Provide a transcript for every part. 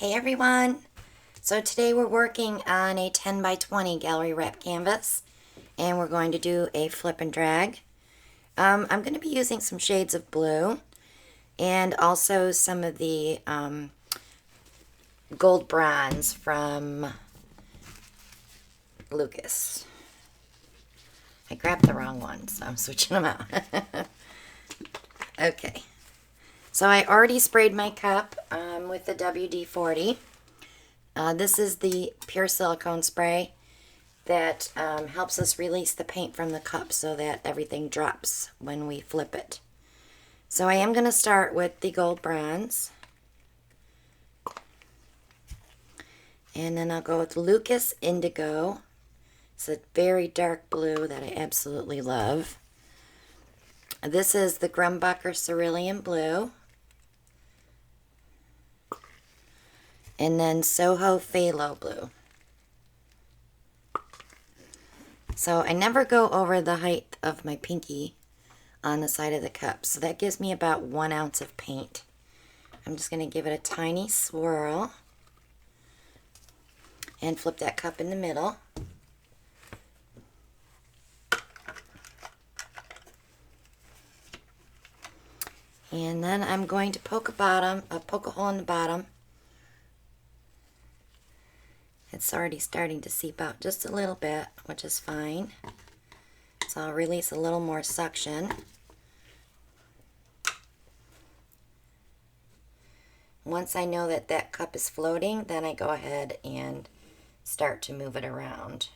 Hey everyone! So today we're working on a 10 by 20 gallery wrap canvas and we're going to do a flip and drag. I'm going to be using some shades of blue and also some of the gold bronze from Lucas. I grabbed the wrong one, so I'm switching them out. Okay. So I already sprayed my cup with the WD-40. This is the pure silicone spray that helps us release the paint from the cup so that everything drops when we flip it. So I am going to start with the gold bronze. And then I'll go with Lucas Indigo. It's a very dark blue that I absolutely love. This is the Grumbucker Cerulean Blue. And then Soho Phthalo Blue. So I never go over the height of my pinky on the side of the cup. So that gives me about 1 ounce of paint. I'm just going to give it a tiny swirl. And flip that cup in the middle. And then I'm going to poke a hole in the bottom. It's already starting to seep out just a little bit, which is fine. So I'll release a little more suction. Once I know that that cup is floating, then I go ahead and start to move it around.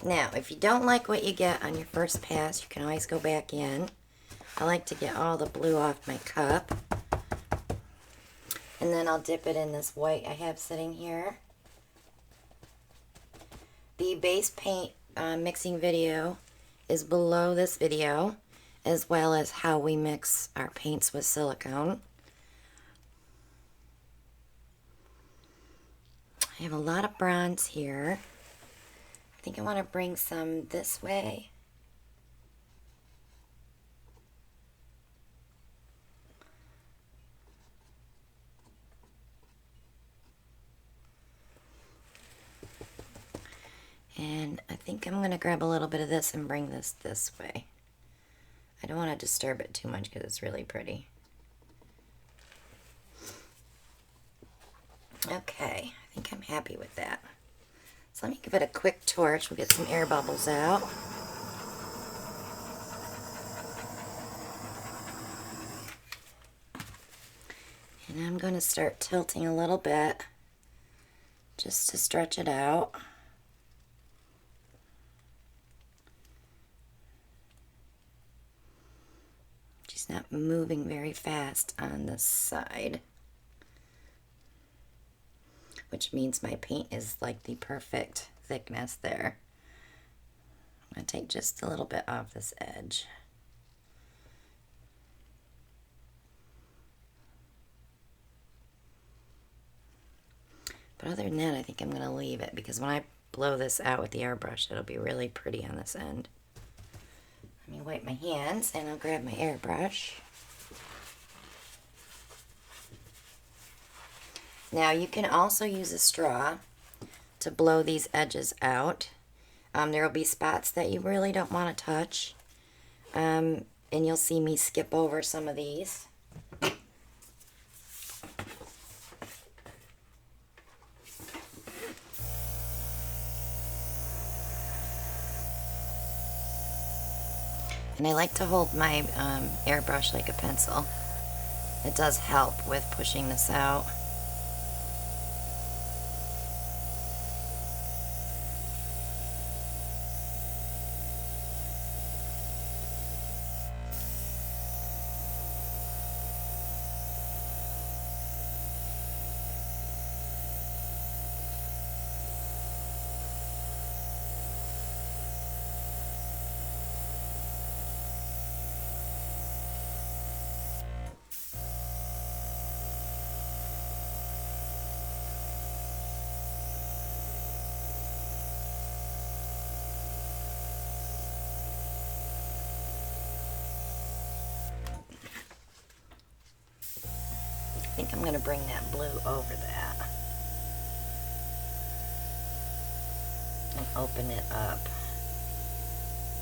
Now, if you don't like what you get on your first pass, you can always go back in. I like to get all the blue off my cup. And then I'll dip it in this white I have sitting here. The base paint mixing video is below this video, as well as how we mix our paints with silicone. I have a lot of bronze here. I think I want to bring some this way. And I think I'm going to grab a little bit of this and bring this way. I don't want to disturb it too much because it's really pretty. Okay, I think I'm happy with that. So let me give it a quick torch. We'll get some air bubbles out. And I'm going to start tilting a little bit just to stretch it out. She's not moving very fast on this side, which means my paint is like the perfect thickness there. I'm going to take just a little bit off this edge. But other than that, I think I'm going to leave it because when I blow this out with the airbrush, it'll be really pretty on this end. Let me wipe my hands and I'll grab my airbrush. Now you can also use a straw to blow these edges out. There will be spots that you really don't want to touch. And you'll see me skip over some of these. And I like to hold my airbrush like a pencil. It does help with pushing this out. I'm going to bring that blue over that and open it up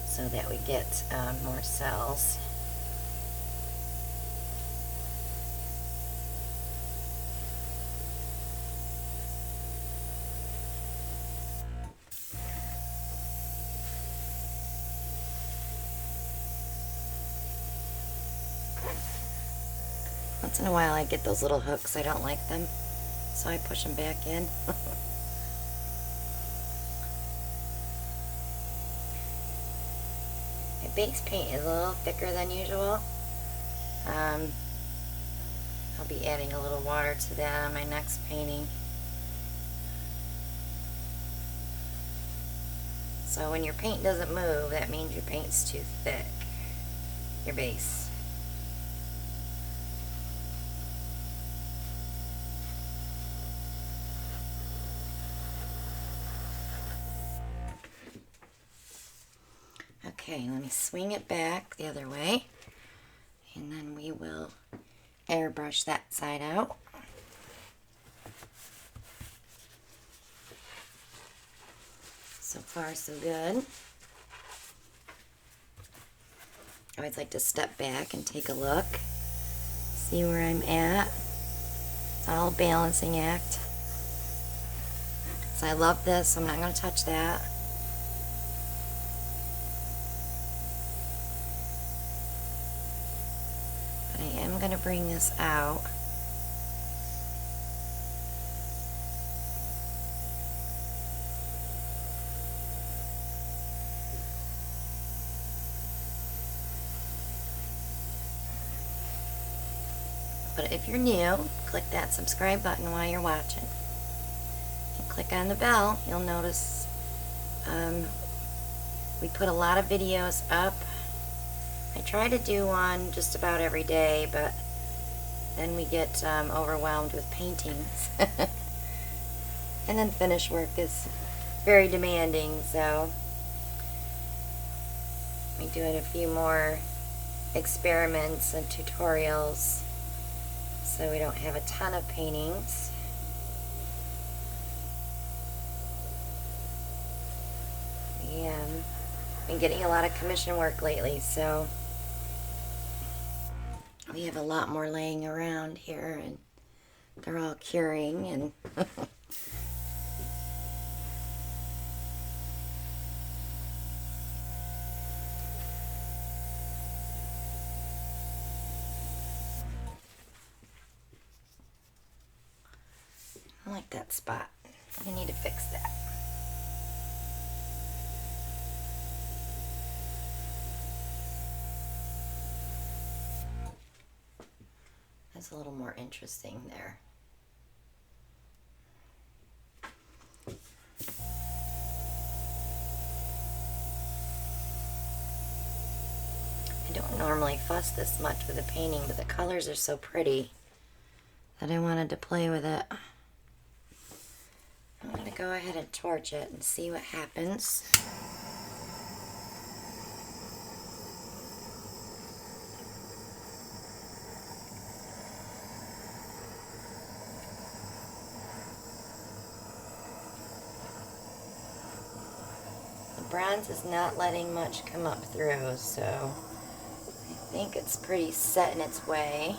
so that we get more cells. Once in a while I get those little hooks. I don't like them, so I push them back in. My base paint is a little thicker than usual. I'll be adding a little water to that on my next painting. So when your paint doesn't move, that means your paint's too thick, your base. Okay, let me swing it back the other way, and then we will airbrush that side out. So far, so good. I always like to step back and take a look, see where I'm at. It's all a balancing act. So I love this, so I'm not going to touch that. But I am going to bring this out. But if you're new, click that subscribe button while you're watching. And click on the bell. You'll notice we put a lot of videos up. I try to do one just about every day, but then we get overwhelmed with paintings. And then finish work is very demanding, so we do a few more experiments and tutorials, so we don't have a ton of paintings. Yeah, I've been getting a lot of commission work lately, so we have a lot more laying around here, and they're all curing, and I like that spot. I need to fix that. That's a little more interesting there. I don't normally fuss this much with a painting, but the colors are so pretty that I wanted to play with it. I'm going to go ahead and torch it and see what happens. The bronze is not letting much come up through, so I think it's pretty set in its way.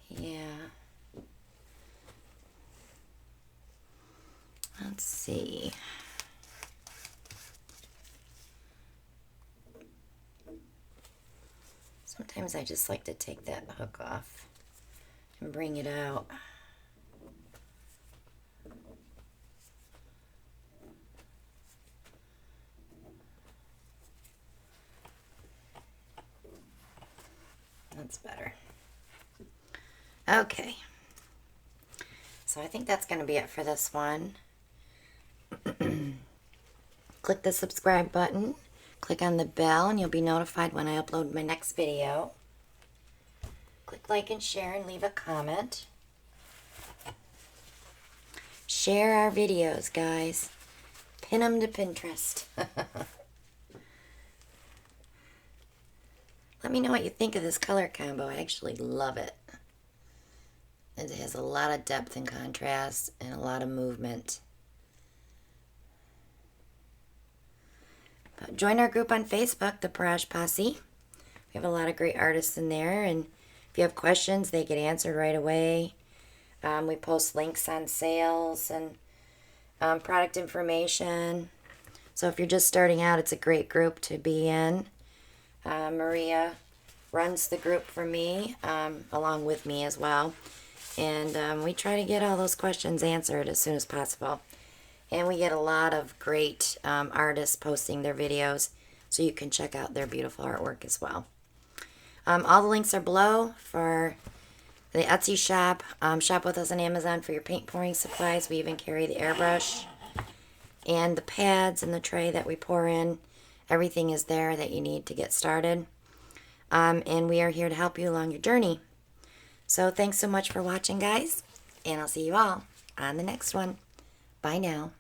Yeah. Let's see. Sometimes I just like to take that hook off and bring it out. That's better. Okay. So I think that's going to be it for this one. Click the subscribe button. Click on the bell and you'll be notified when I upload my next video. Click like and share and leave a comment. Share our videos, guys. Pin them to Pinterest. Let me know what you think of this color combo. I actually love it. It has a lot of depth and contrast and a lot of movement. But join our group on Facebook, the Barrage Posse. We have a lot of great artists in there, and if you have questions, they get answered right away. We post links on sales and product information. So if you're just starting out, it's a great group to be in. Maria runs the group for me, along with me as well. And we try to get all those questions answered as soon as possible. And we get a lot of great artists posting their videos, so you can check out their beautiful artwork as well. All the links are below for the Etsy shop. Shop with us on Amazon for your paint pouring supplies. We even carry the airbrush and the pads and the tray that we pour in. Everything is there that you need to get started. And we are here to help you along your journey. So thanks so much for watching, guys. And I'll see you all on the next one. Bye now.